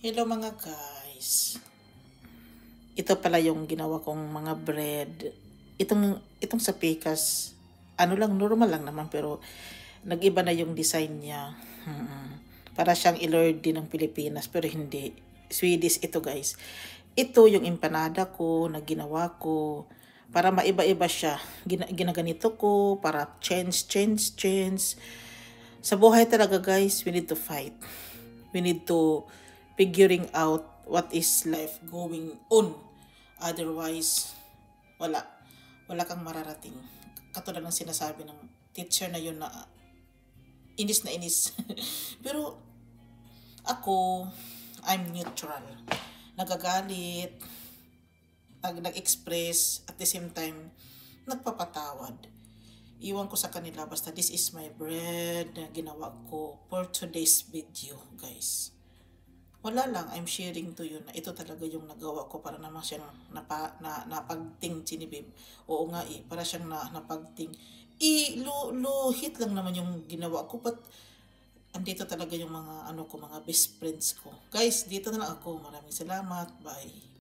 Hello mga guys. Ito pala yung ginawa kong mga bread. Itong sa Pikas, ano lang, normal lang naman pero nag-iba na yung design niya. Para siyang ilord din ng Pilipinas pero hindi. Swedish ito guys. Ito yung empanada ko na ginawa ko. Para maiba-iba siya. Ginaganito ko para change. Sa buhay talaga guys, we need to fight. We need to figuring out what is life going on. Otherwise, wala. Wala kang mararating. Katulad ng sinasabi ng teacher na yun na inis na inis. Pero ako, I'm neutral. Nagagalit, nag-express, at the same time, nagpapatawad. Iwan ko sa kanila, basta this is my bread na ginawa ko for today's video, guys. Wala lang, I'm sharing to you na ito talaga yung nagawa ko para naman siyang napagting sinibib. Oo nga para siyang napagting. Luhit lang naman yung ginawa ko, but andito talaga yung mga mga best friends ko. Guys, dito na lang ako. Maraming salamat. Bye.